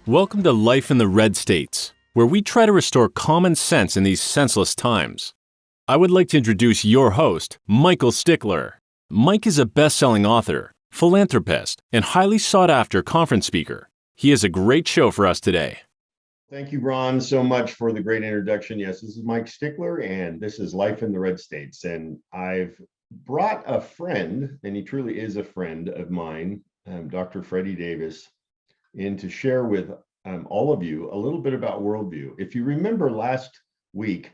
Welcome to Life in the Red States, where we try to restore common sense in these senseless times. I would like to introduce your host, Michael Stickler. Mike is a best-selling author, philanthropist, and highly sought-after conference speaker. He has a great show for us today. Thank you, Ron, so much for the great introduction. Yes, this is Mike Stickler, and this is Life in the Red States. And I've brought a friend, and he truly is a friend of mine, Dr. Freddy Davis, in to share with all of you a little bit about worldview. If you remember last week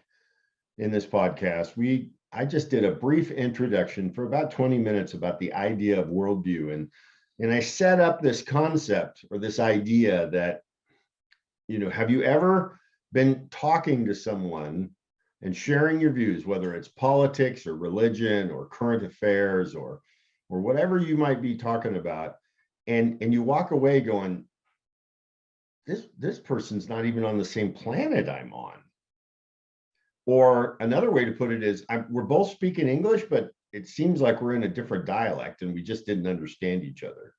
in this podcast, I just did a brief introduction for about 20 minutes about the idea of worldview. And I set up this concept or this idea that, have you ever been talking to someone and sharing your views, whether it's politics or religion or current affairs or whatever you might be talking about, and you walk away going, this person's not even on the same planet I'm on. Or another way to put it is we're both speaking English, but it seems like we're in a different dialect and we just didn't understand each other.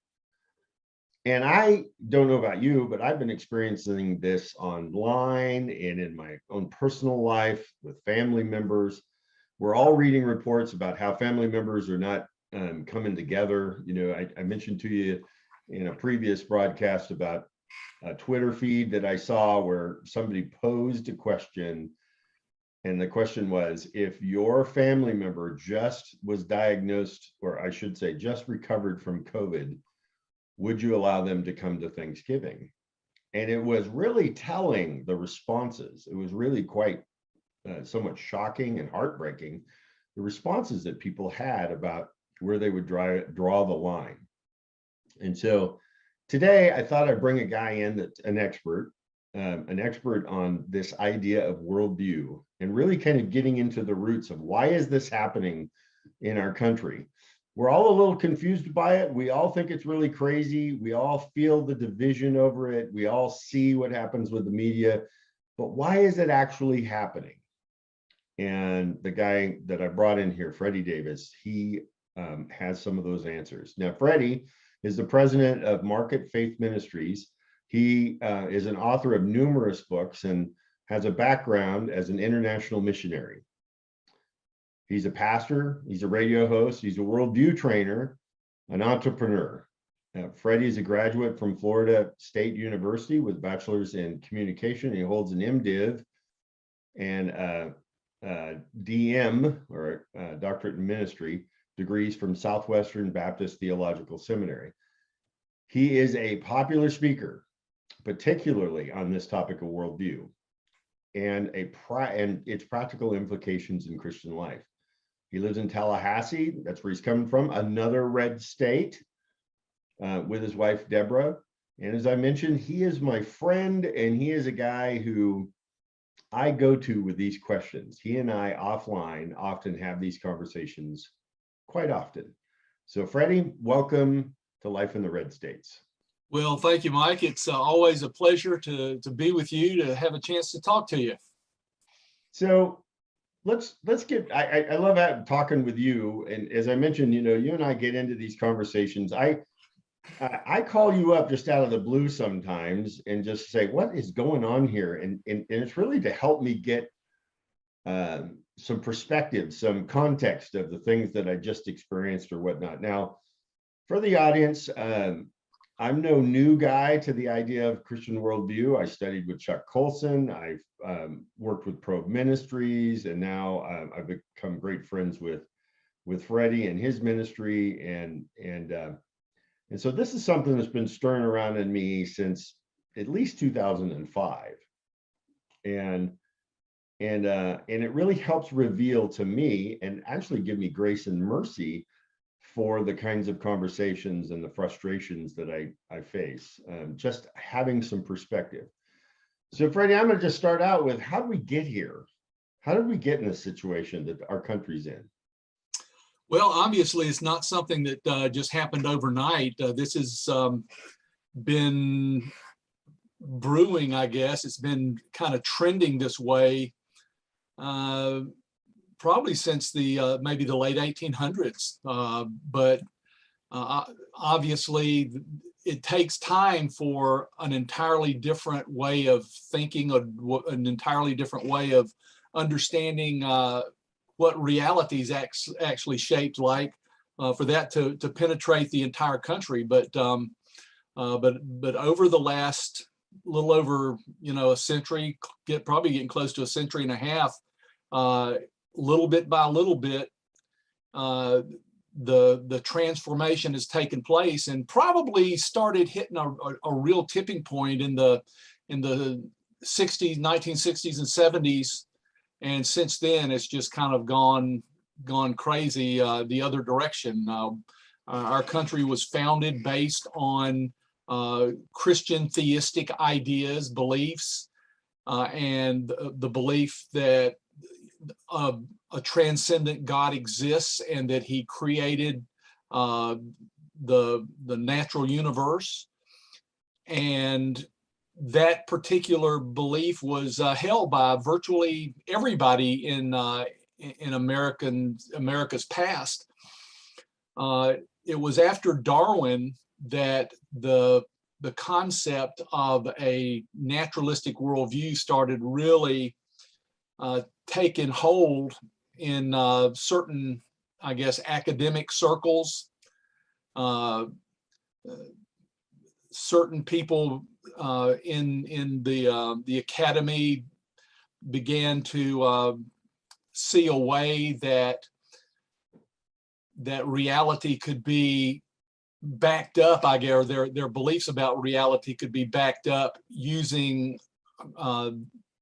And I don't know about you, but I've been experiencing this online and in my own personal life with family members. We're all reading reports about how family members are not coming together. I mentioned to you in a previous broadcast about a Twitter feed that I saw where somebody posed a question. And the question was, if your family member just was diagnosed, or I should say, just recovered from COVID, would you allow them to come to Thanksgiving? And it was really telling, the responses. It was really quite somewhat shocking and heartbreaking, the responses that people had about where they would draw the line. And so today I thought I'd bring a guy in that's an expert on this idea of worldview and really kind of getting into the roots of why is this happening in our country. We're all a little confused by it. We all think it's really crazy. We all feel the division over it. We all see what happens with the media, but why is it actually happening? And the guy that I brought in here, Freddy Davis, he has some of those answers. Now, Freddy is the president of Market Faith Ministries. He is an author of numerous books and has a background as an international missionary. He's a pastor, he's a radio host, he's a worldview trainer, an entrepreneur. Freddie is a graduate from Florida State University with a bachelor's in communication. He holds an MDiv and DM, or doctorate in ministry, degrees from Southwestern Baptist Theological Seminary. He is a popular speaker, particularly on this topic of worldview and its practical implications in Christian life. He lives in Tallahassee. That's where he's coming from, another red state, with his wife, Deborah. And as I mentioned, he is my friend, and he is a guy who I go to with these questions. He and I offline often have these conversations quite often. So Freddie, welcome to Life in the Red States. Well, thank you, Mike. It's always a pleasure to be with you, to have a chance to talk to you. So let's get, I love talking with you. And as I mentioned, you and I get into these conversations. I call you up just out of the blue sometimes and just say, what is going on here? And it's really to help me get some perspective, some context of the things that I just experienced or whatnot. Now, for the audience, I'm no new guy to the idea of Christian worldview. I studied with Chuck Colson. I've worked with Probe Ministries, and now I've become great friends with Freddie and his ministry. And so this is something that's been stirring around in me since at least 2005. And it really helps reveal to me and actually give me grace and mercy for the kinds of conversations and the frustrations that I face, just having some perspective. So Freddie, I'm gonna just start out with, how did we get here? How did we get in this situation that our country's in? Well, obviously, it's not something that just happened overnight. This has been brewing, I guess. It's been kind of trending this way probably since the maybe the late 1800s. But obviously, it takes time for an entirely different way of thinking, an entirely different way of understanding what reality is actually shaped like, for that to penetrate the entire country. But over the last little over a century, probably getting close to a century and a half, little bit by little bit, the transformation has taken place, and probably started hitting a real tipping point in the 1960s and 70s, and since then it's just kind of gone crazy the other direction. Our country was founded based on Christian theistic ideas, beliefs, and the belief that a transcendent God exists and that he created the natural universe. And that particular belief was held by virtually everybody in America's past. It was after Darwin that the concept of a naturalistic worldview started really taking hold in certain, I guess, academic circles. Certain people in the academy began to see a way that reality could be backed up, I guess, their beliefs about reality could be backed up using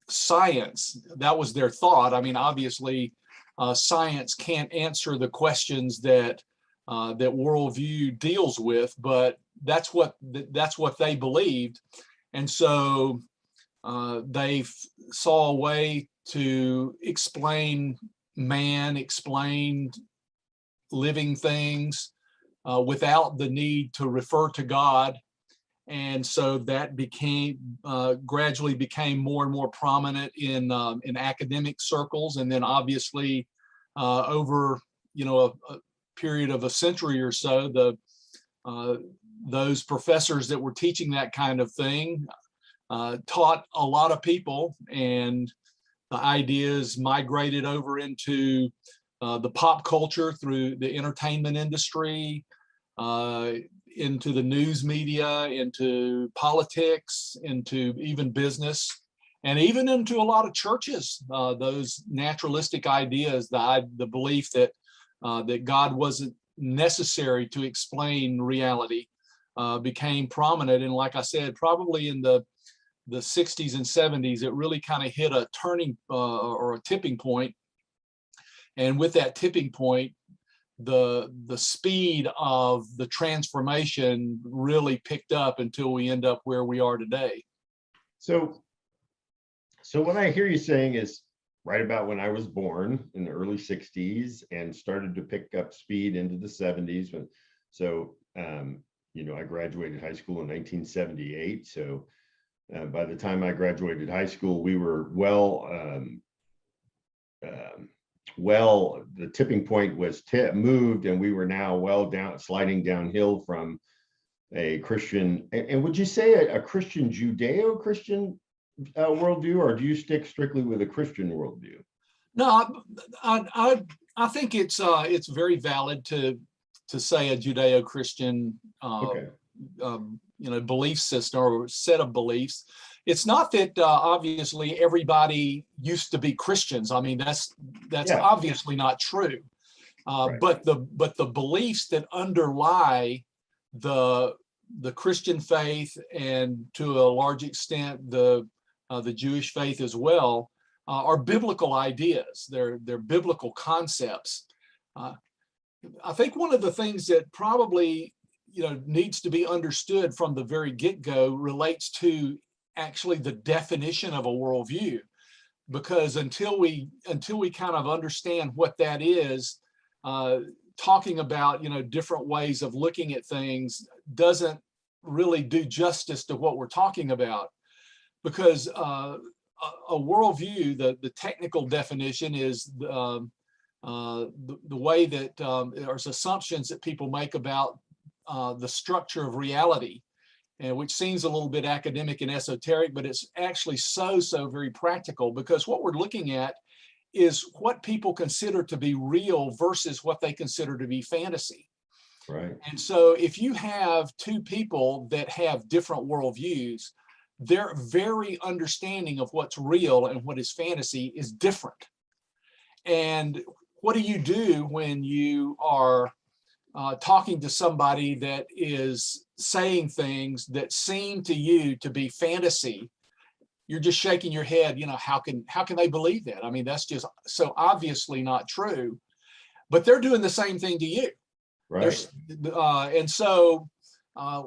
science. That was their thought. I mean, obviously, science can't answer the questions that worldview deals with, but that's what they believed, and so they saw a way to explain living things without the need to refer to God. And so that gradually became more and more prominent in academic circles, and then obviously over a period of a century or so, those professors that were teaching that kind of thing taught a lot of people, and the ideas migrated over into the pop culture through the entertainment industry, into the news media, into politics, into even business, and even into a lot of churches. Those naturalistic ideas, the belief that God wasn't necessary to explain reality, became prominent. And like I said, probably in the 60s and 70s, it really kind of hit a turning or a tipping point. And with that tipping point, the speed of the transformation really picked up until we end up where we are today. So what I hear you saying is right about when I was born in the early 60s and started to pick up speed into the 70s. I graduated high school in 1978. So by the time I graduated high school, we were the tipping point was moved, and we were now sliding downhill from a Christian. And would you say a Christian Judeo-Christian worldview, or do you stick strictly with a Christian worldview? No, I think it's very valid to say a Judeo-Christian Okay. Belief system or set of beliefs. It's not that obviously everybody used to be Christians. I mean, that's obviously not true. Right. But the beliefs that underlie the Christian faith, and to a large extent the Jewish faith as well, are biblical ideas. They're biblical concepts. I think one of the things that probably needs to be understood from the very get-go relates to actually the definition of a worldview, because until we kind of understand what that is, talking about different ways of looking at things doesn't really do justice to what we're talking about. Because a worldview, the technical definition is the way that there's assumptions that people make about the structure of reality. and which seems a little bit academic and esoteric, but it's actually so very practical, because what we're looking at is what people consider to be real versus what they consider to be fantasy. Right. And so if you have two people that have different worldviews, their very understanding of what's real and what is fantasy is different. And what do you do when you are talking to somebody that is saying things that seem to you to be fantasy? You're just shaking your head, how can they believe that? I mean, that's just so obviously not true. But they're doing the same thing to you. Right. And so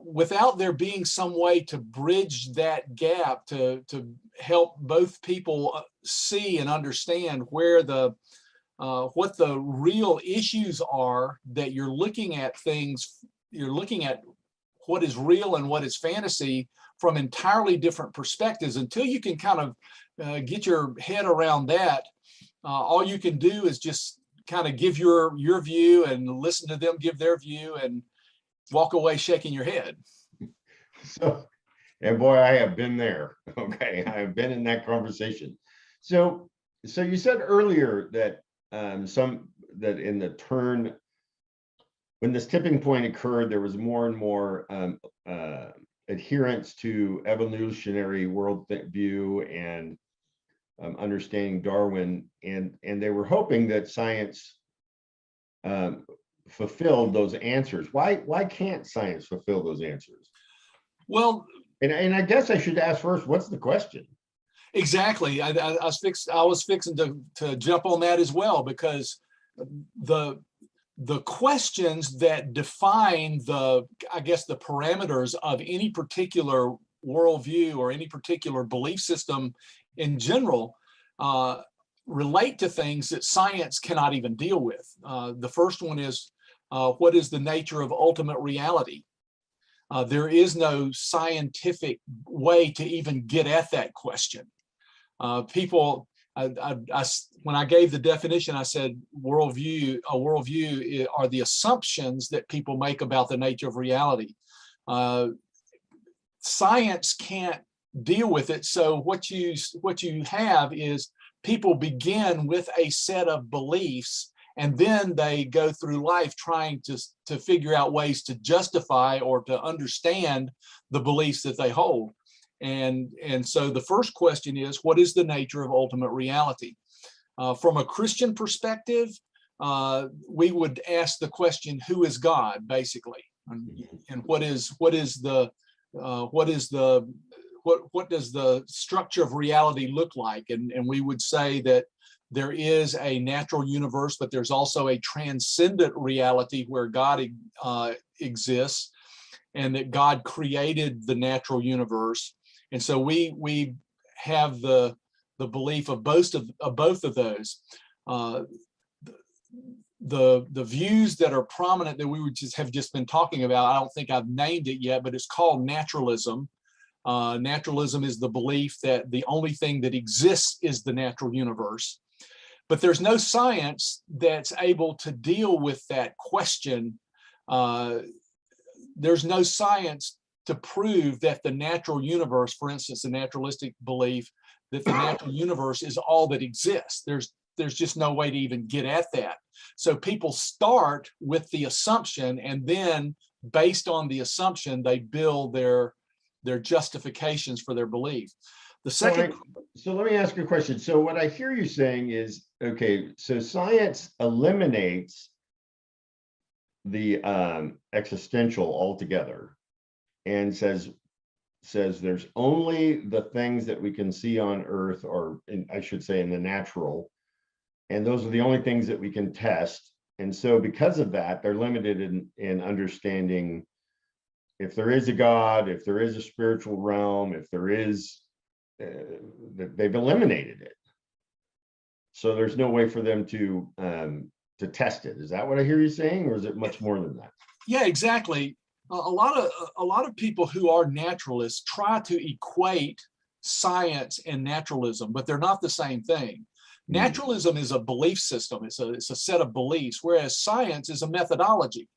without there being some way to bridge that gap to help both people see and understand where what the real issues are, that you're looking at what is real and what is fantasy from entirely different perspectives. Until you can kind of get your head around that, all you can do is just kind of give your view and listen to them give their view and walk away shaking your head. So, and boy, I have been there. Okay, I have been in that conversation. So you said earlier that that in the turn, when this tipping point occurred, there was more and more adherence to evolutionary worldview and understanding Darwin, and they were hoping that science fulfilled those answers. Why can't science fulfill those answers? Well, and I guess I should ask first, what's the question? Exactly. I was fixing to jump on that as well, because the questions that define the parameters of any particular worldview or any particular belief system in general relate to things that science cannot even deal with. The first one is, what is the nature of ultimate reality? There is no scientific way to even get at that question. People, when I gave the definition, I said a worldview are the assumptions that people make about the nature of reality. Science can't deal with it. So what you have is people begin with a set of beliefs, and then they go through life trying to figure out ways to justify or to understand the beliefs that they hold. And so the first question is, what is the nature of ultimate reality? From a Christian perspective, we would ask the question, who is God, basically? And what does the structure of reality look like? And we would say that there is a natural universe, but there's also a transcendent reality where God exists, and that God created the natural universe. And so we have the belief of both of those. The views that are prominent that we have just been talking about, I don't think I've named it yet, but it's called naturalism. Naturalism is the belief that the only thing that exists is the natural universe. But there's no science that's able to deal with that question. There's no science to prove that the natural universe, for instance, the naturalistic belief that the natural universe is all that exists. There's just no way to even get at that. So people start with the assumption, and then based on the assumption, they build their justifications for their belief. The second. So let me ask you a question. So what I hear you saying is, okay, so science eliminates the existential altogether, and says there's only the things that we can see on Earth, or I should say in the natural, and those are the only things that we can test. And so because of that, they're limited in understanding if there is a God, if there is a spiritual realm, if there is, they've eliminated it. So there's no way for them to test it. Is that what I hear you saying, or is it much more than that? Yeah, exactly. A lot of people who are naturalists try to equate science and naturalism, but they're not the same thing. Naturalism is a belief system. It's a set of beliefs, whereas science is a methodology.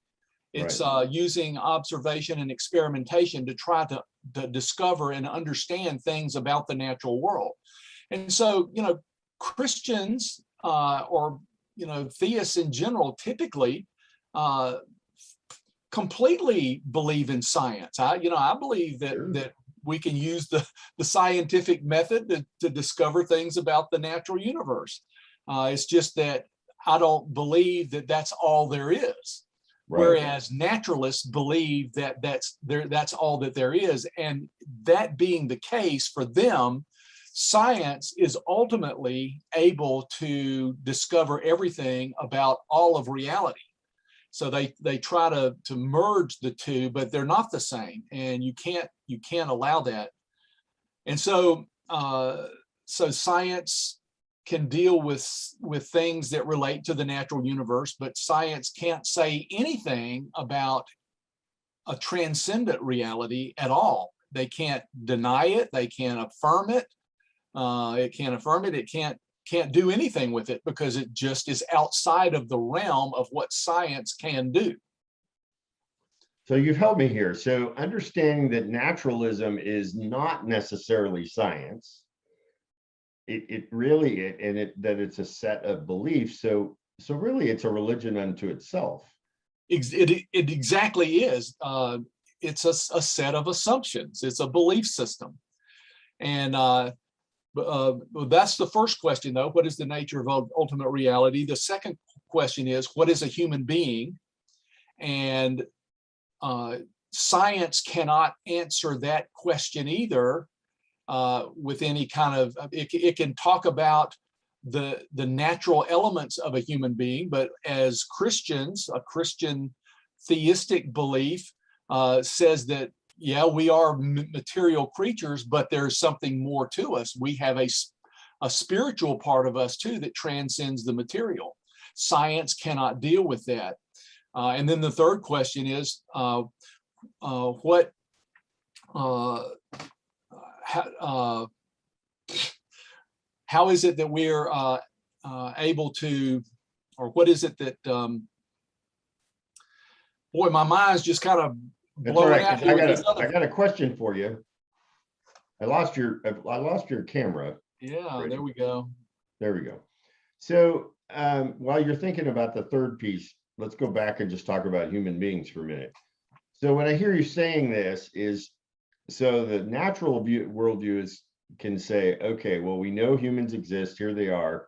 It's using observation and experimentation to try to discover and understand things about the natural world. And so, Christians or, theists in general typically completely believe in science. I believe that we can use the scientific method to discover things about the natural universe. It's just that I don't believe that that's all there is. Right. Whereas naturalists believe that that's all that there is. And that being the case for them, science is ultimately able to discover everything about all of reality. So they try to merge the two, but they're not the same, and you can't allow that. And so science can deal with things that relate to the natural universe, but science can't say anything about a transcendent reality at all. They can't deny it. They can't affirm it. It can't do anything with it because it just is outside of the realm of what science can do. So you've helped me here. So understanding that naturalism is not necessarily science, that it's a set of beliefs. So really it's a religion unto itself. It exactly is. It's a set of assumptions. It's a belief system. And that's the first question, though. What is the nature of ultimate reality? The second question is, what is a human being? And science cannot answer that question either with any kind of, it can talk about the natural elements of a human being, but as Christians, a Christian theistic belief says that, yeah, we are material creatures, but there's something more to us. We have a spiritual part of us too that transcends the material. Science cannot deal with that. And then the third question is, how is it that we're able to, or what is it that, boy, my mind's just kind of blowing out here. I got a question for you. I lost your camera. Yeah, there we go. There we go. So while you're thinking about the third piece, let's go back and just talk about human beings for a minute. So when I hear you saying this is, so the natural worldview can say, okay, well, we know humans exist. Here they are.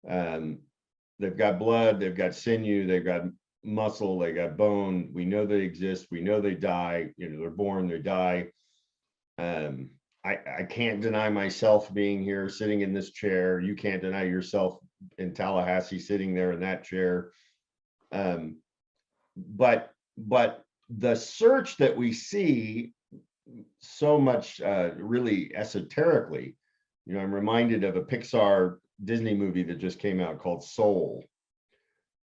They've got blood, they've got sinew, they've got muscle, they got bone. We know they exist. We know they die. They're born, they die. I can't deny myself being here, sitting in this chair. You can't deny yourself in Tallahassee, sitting there in that chair. But the search that we see so much really esoterically, I'm reminded of a Pixar Disney movie that just came out called Soul,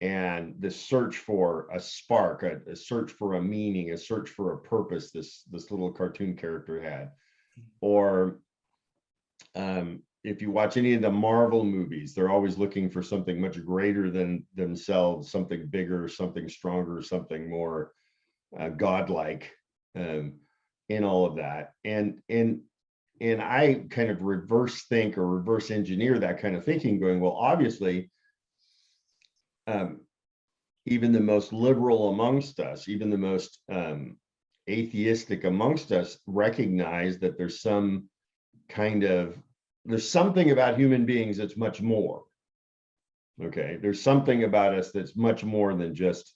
and the search for a spark, a search for a meaning, a search for a purpose this little cartoon character had. Or if you watch any of the Marvel movies, they're always looking for something much greater than themselves, something bigger, something stronger, something more godlike in all of that. And I kind of reverse think or reverse engineer that kind of thinking, going, well, obviously, even the most liberal amongst us, even the most atheistic amongst us, recognize that there's something about human beings that's much more. Okay, there's something about us that's much more than just,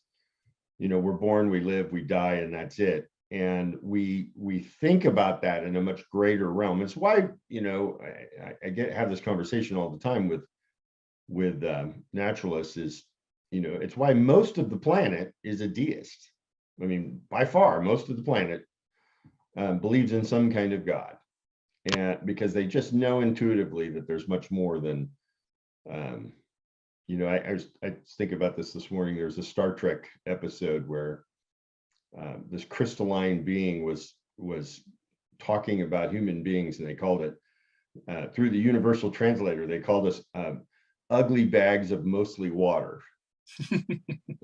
we're born, we live, we die, and that's it. And we think about that in a much greater realm. It's why, I have this conversation all the time with naturalists is, it's why most of the planet is a deist. I mean, by far, most of the planet believes in some kind of God, and because they just know intuitively that there's much more than, I think about this morning. There's a Star Trek episode where this crystalline being was talking about human beings, and they called it through the universal translator. They called us ugly bags of mostly water.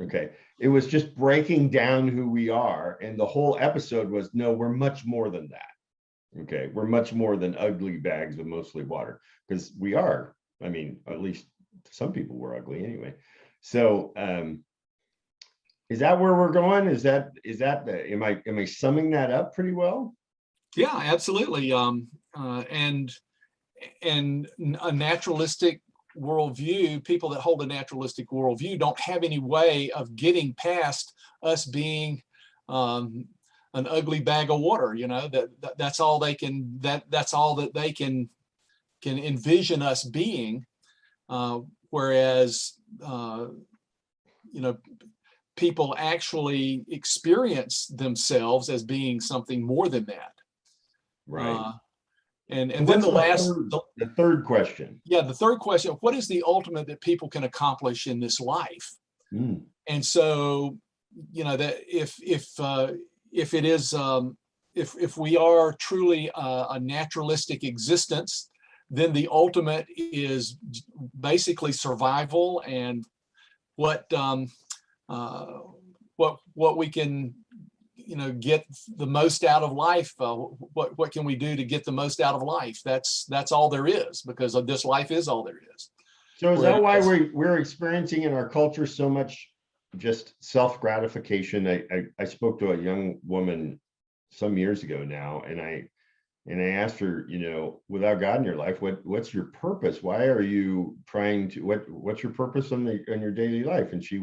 Okay. It was just breaking down who we are. And the whole episode was, no, we're much more than that. Okay. We're much more than ugly bags of mostly water, because we are. I mean, at least some people were ugly anyway. So, is that where we're going? Am I summing that up pretty well? Yeah, absolutely. And a naturalistic worldview, people that hold a naturalistic worldview don't have any way of getting past us being an ugly bag of water. That's all they can, that's all that they can envision us being. Whereas people actually experience themselves as being something more than that. Right. And So then what's the third question? Yeah, the third question: what is the ultimate that people can accomplish in this life? And so, that if it is if we are truly a naturalistic existence, then the ultimate is basically survival and what we can get the most out of life. What can we do to get the most out of life? That's all there is, because of this life is all there is. So is that why we're experiencing in our culture so much just self-gratification? I spoke to a young woman some years ago now, and I asked her, without God in your life, what's your purpose? Why are you trying to, what's your purpose in your daily life? And she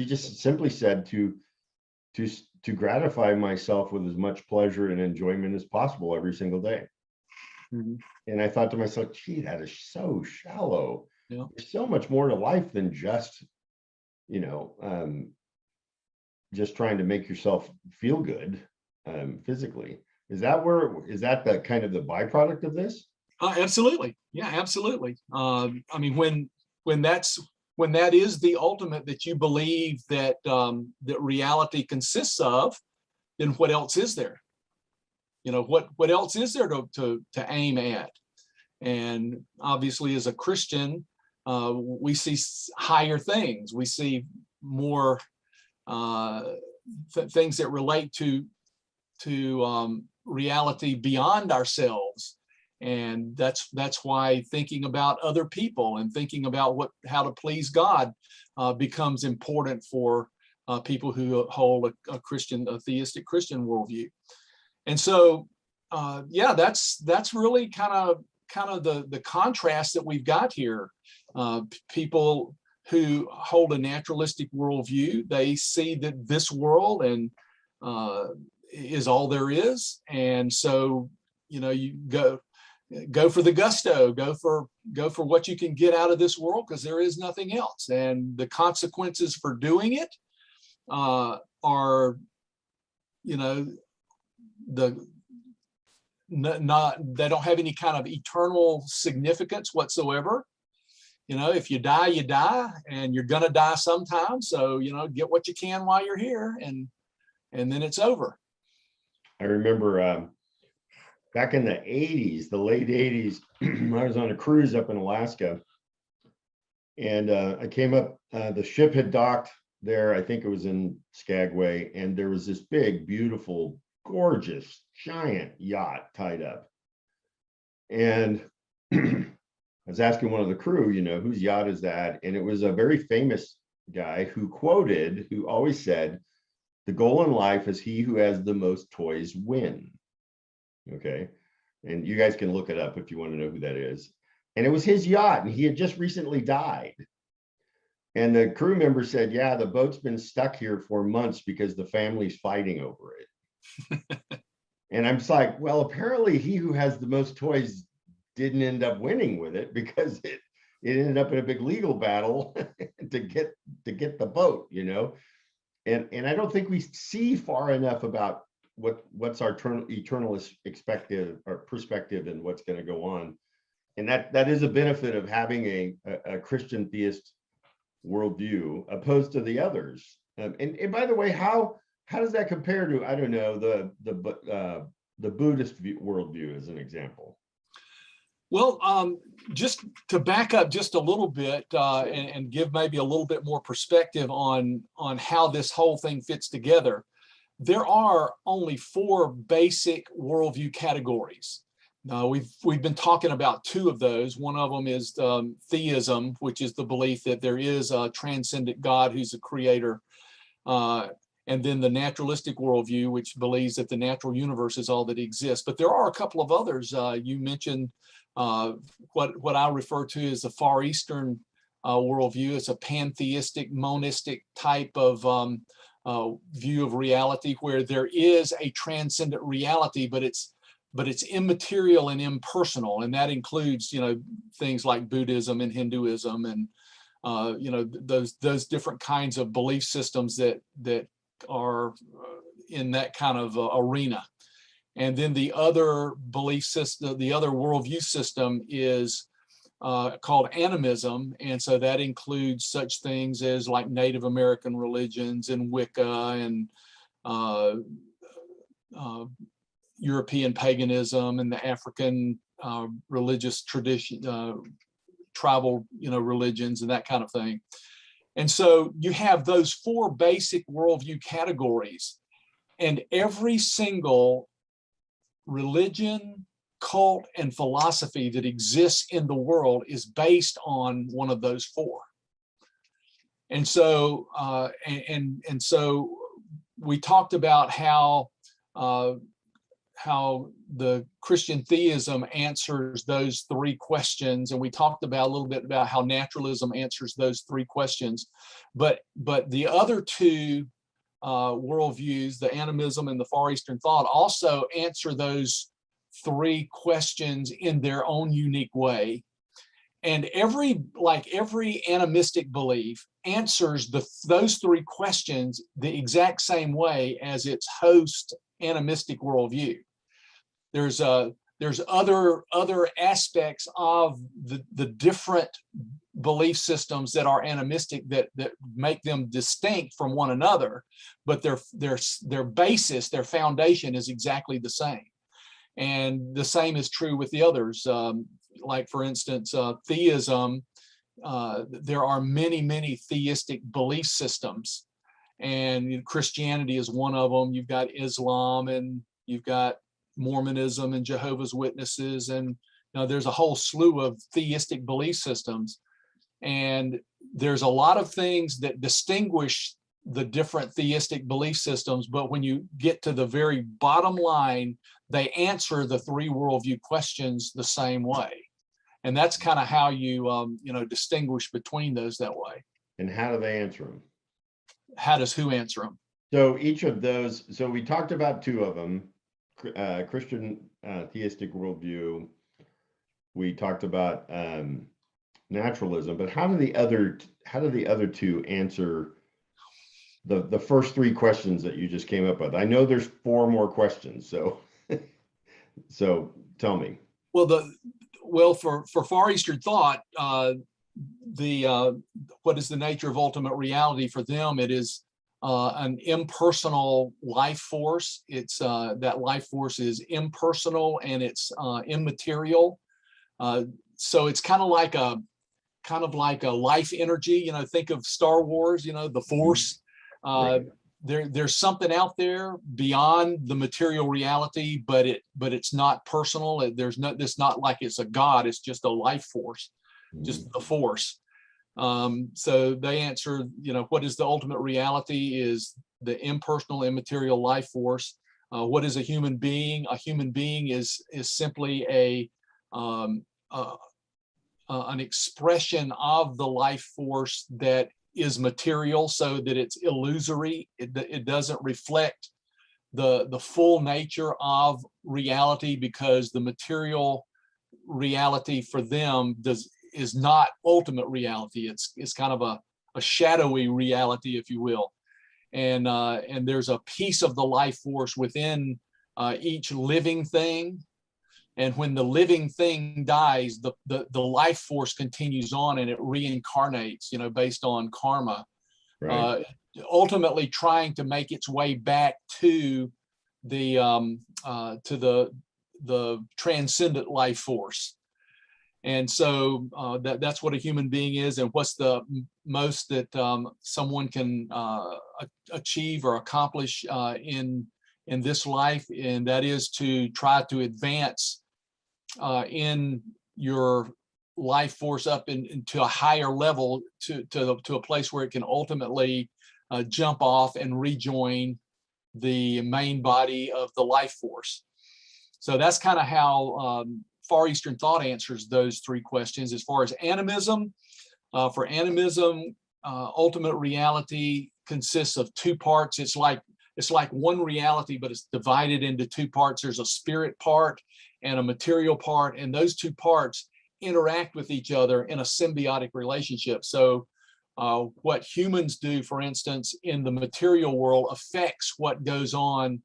just simply said to gratify myself with as much pleasure and enjoyment as possible every single day. Mm-hmm. And I thought to myself, gee, that is so shallow. Yeah. There's so much more to life than just, just trying to make yourself feel good physically. Is that the kind of the byproduct of this? Absolutely. Yeah, absolutely. I mean, when that is the ultimate that you believe that that reality consists of, then what else is there? What else is there to aim at? And obviously, as a Christian, we see higher things. We see more things that relate to reality beyond ourselves. And that's why thinking about other people and thinking about how to please God becomes important for people who hold a theistic Christian worldview. And so, that's really kind of the contrast that we've got here. People who hold a naturalistic worldview, they see that this world and is all there is, and so you go for the gusto, go for what you can get out of this world, because there is nothing else, and the consequences for doing it are they don't have any kind of eternal significance whatsoever. If you die, you die, and you're gonna die sometime. So get what you can while you're here, and then it's over. I remember back in the 80s, the late 80s, I was on a cruise up in Alaska, and I came up, the ship had docked there. I think it was in Skagway, and there was this big, beautiful, gorgeous, giant yacht tied up. And I was asking one of the crew, whose yacht is that? And it was a very famous guy who always said, the goal in life is he who has the most toys win. Okay. And you guys can look it up if you want to know who that is. And it was his yacht, and he had just recently died. And the crew member said, yeah, the boat's been stuck here for months because the family's fighting over it. And I'm just like, well, apparently he who has the most toys didn't end up winning with it, because it ended up in a big legal battle to get the boat, And I don't think we see far enough about what's our eternalist perspective and what's going to go on. And that is a benefit of having a Christian theist worldview opposed to the others. And by the way, how does that compare to, I don't know, the Buddhist worldview as an example? Well, just to back up just a little bit and give maybe a little bit more perspective on how this whole thing fits together, there are only four basic worldview categories. We've been talking about two of those. One of them is theism, which is the belief that there is a transcendent God who's a creator. And then the naturalistic worldview, which believes that the natural universe is all that exists. But there are a couple of others. You mentioned what I refer to as the Far Eastern worldview. It's a pantheistic, monistic type of view of reality, where there is a transcendent reality, but it's immaterial and impersonal, and that includes things like Buddhism and Hinduism and those different kinds of belief systems that are in that kind of arena. And then the other belief system, the other worldview system is called animism. And so that includes such things as like Native American religions and Wicca and European paganism and the African religious tradition, tribal, religions and that kind of thing. And so you have those four basic worldview categories, and every single religion, cult, and philosophy that exists in the world is based on one of those four. And so, and so we talked about how the Christian theism answers those three questions, and we talked about a little bit about how naturalism answers those three questions. But the other two worldviews, the animism and the Far Eastern thought, also answer those three questions in their own unique way. And every animistic belief answers those three questions the exact same way as its host animistic worldview. There's other aspects of the different belief systems that are animistic that make them distinct from one another, but their basis, their foundation is exactly the same. And the same is true with the others. Like for instance, theism, there are many theistic belief systems, and Christianity is one of them. You've got Islam, and you've got Mormonism and Jehovah's Witnesses, and there's a whole slew of theistic belief systems. And there's a lot of things that distinguish the different theistic belief systems, but when you get to the very bottom line, they answer the three worldview questions the same way. And that's kind of how you distinguish between those that way. And how do they answer them? How does who answer them? So each of those, so we talked about two of them, Christian theistic worldview. We talked about naturalism, but how do the other two answer the first three questions that you just came up with? I know there's four more questions, so so tell me. Well, for Far Eastern thought, what is the nature of ultimate reality for them? It is an impersonal life force. It's that life force is impersonal and it's immaterial. So it's kind of like a life energy. Think of Star Wars. The Force. Right. There's something out there beyond the material reality, but it's not personal. It's not like it's a God. It's just a life force, just the Force. So they answer, what is the ultimate reality is the impersonal, immaterial life force. What is a human being? A human being is simply an expression of the life force that is material, so that it's illusory. It doesn't reflect the full nature of reality, because the material reality for them is not ultimate reality. It's kind of a shadowy reality, if you will. And there's a piece of the life force within each living thing. And when the living thing dies, the life force continues on and it reincarnates, based on karma, Right. Ultimately trying to make its way back to the transcendent life force. And so that's what a human being is, and what's the most that someone can achieve or accomplish in this life, and that is to try to advance in your life force up into a higher level, to a place where it can ultimately jump off and rejoin the main body of the life force. So that's kind of how Far Eastern thought answers those three questions. As far as animism, for animism, ultimate reality consists of two parts. It's like one reality, but it's divided into two parts. There's a spirit part and a material part, and those two parts interact with each other in a symbiotic relationship. So what humans do, for instance, in the material world affects what goes on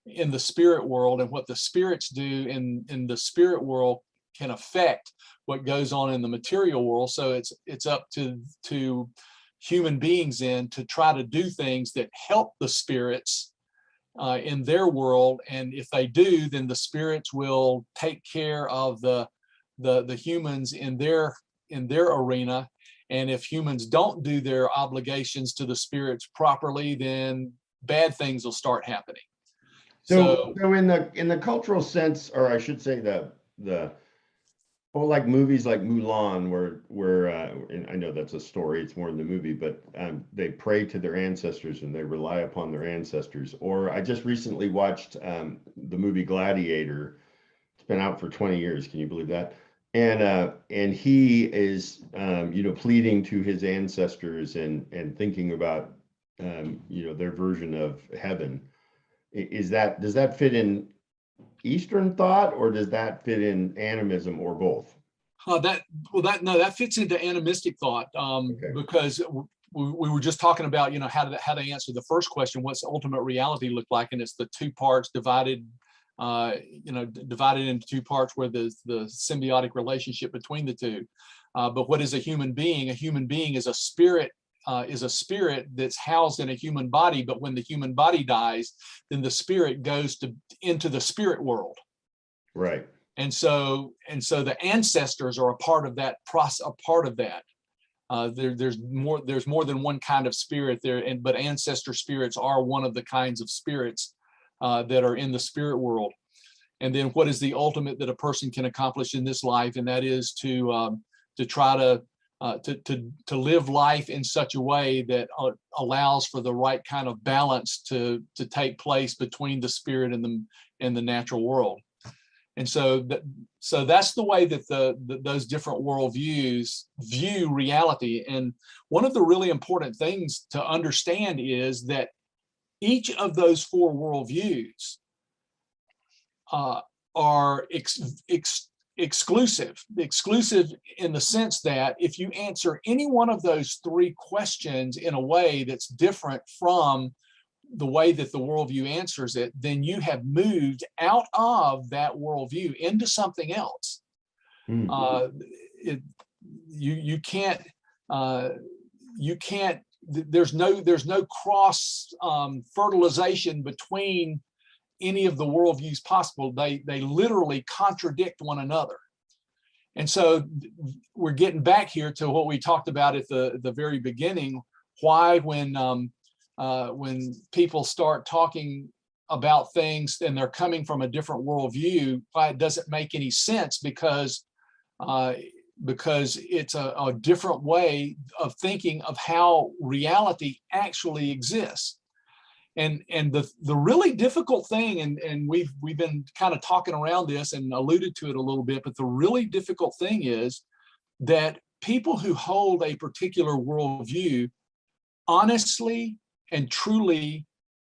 in the spirit world, and what the spirits do in the spirit world can affect what goes on in the material world. So it's up to human beings then to try to do things that help the spirits in their world, and if they do, then the spirits will take care of the humans in their arena. And if humans don't do their obligations to the spirits properly, then bad things will start happening. So in the cultural sense, or I should say like movies like Mulan, where and I know that's a story, it's more in the movie, but they pray to their ancestors and they rely upon their ancestors. Or I just recently watched the movie Gladiator. It's been out for 20 years. Can you believe that? And he is pleading to his ancestors and thinking about their version of heaven. Does that fit in Eastern thought, or does that fit in animism, or both? That fits into animistic thought, Okay. because we were just talking about how to answer the first question, what's ultimate reality look like, and it's the two parts divided into two parts, where the symbiotic relationship between the two. But what is a human being? A human being is a spirit that's housed in a human body, but when the human body dies, then the spirit goes into the spirit world. Right. And so the ancestors are a part of that process, a part of that. There's more than one kind of spirit there, but ancestor spirits are one of the kinds of spirits that are in the spirit world. And then what is the ultimate that a person can accomplish in this life? And that is to try to live life in such a way that allows for the right kind of balance to take place between the spirit and the natural world. And so that's the way that those different worldviews view reality. And one of the really important things to understand is that each of those four worldviews are exclusive in the sense that if you answer any one of those three questions in a way that's different from the way that the worldview answers it, then you have moved out of that worldview into something else. You can't there's no cross fertilization between any of the worldviews possible. They literally contradict one another. And so we're getting back here to what we talked about at the very beginning, why when people start talking about things and they're coming from a different worldview, why it doesn't make any sense, because it's a different way of thinking of how reality actually exists. And the really difficult thing, and we've been kind of talking around this and alluded to it a little bit, but the really difficult thing is that people who hold a particular worldview honestly and truly,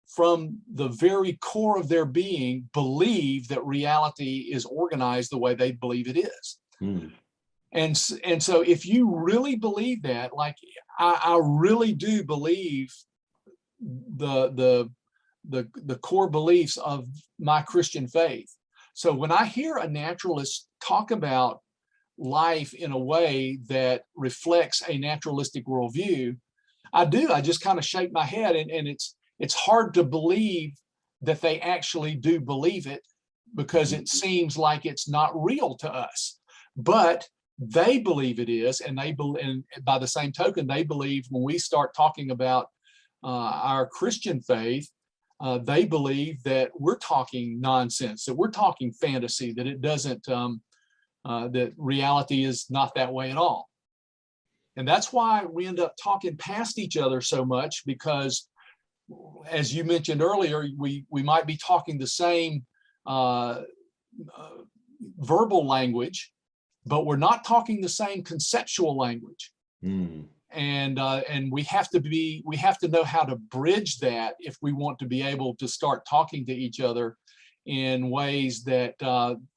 from the very core of their being, believe that reality is organized the way they believe it is. And so if you really believe that, like I really do believe the core beliefs of my Christian faith. So when I hear a naturalist talk about life in a way that reflects a naturalistic worldview, I just kind of shake my head, and it's hard to believe that they actually do believe it, because it seems like it's not real to us. But they believe it is, and and by the same token, they believe when we start talking about our Christian faith, they believe that we're talking nonsense, that we're talking fantasy, that it doesn't, that reality is not that way at all. And that's why we end up talking past each other so much, because as you mentioned earlier, we might be talking the same verbal language, but we're not talking the same conceptual language. And we have to know how to bridge that if we want to be able to start talking to each other in ways that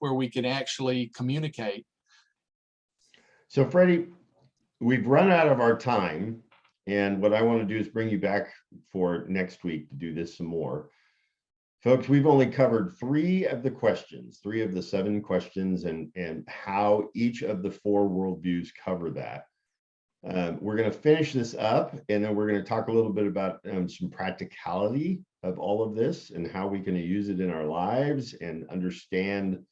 where we can actually communicate. So Freddie, we've run out of our time, and what I want to do is bring you back for next week to do this some more. Folks, we've only covered 3 of the 7 questions, and how each of the 4 worldviews cover that. We're going to finish this up, and then we're going to talk a little bit about some practicality of all of this and how we can use it in our lives and understand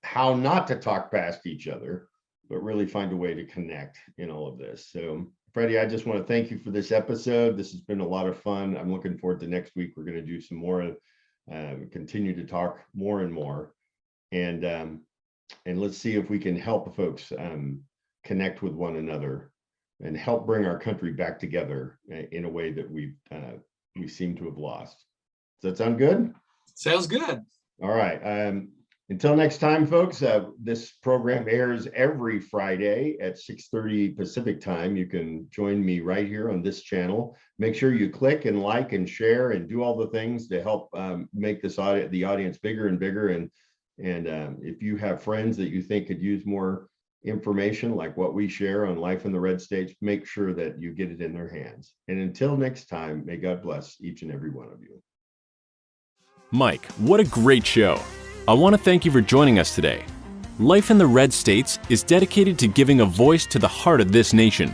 how not to talk past each other, but really find a way to connect in all of this. So Freddie, I just want to thank you for this episode. This has been a lot of fun. I'm looking forward to next week. We're going to do some more, continue to talk more and more, and let's see if we can help folks connect with one another and help bring our country back together in a way that we seem to have lost. Does that sound good? Sounds good. All right. Until next time, folks, this program airs every Friday at 6:30 Pacific time. You can join me right here on this channel. Make sure you click and like and share and do all the things to help make this the audience bigger and bigger. And if you have friends that you think could use more information like what we share on Life in the Red States, make sure that you get it in their hands. And until next time, may God bless each and every one of you. Mike, what a great show. I want to thank you for joining us today. Life in the Red States is dedicated to giving a voice to the heart of this nation.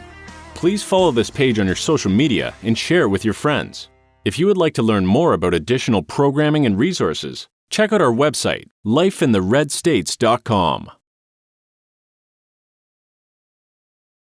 Please follow this page on your social media and share it with your friends. If you would like to learn more about additional programming and resources, check out our website, lifeintheredstates.com.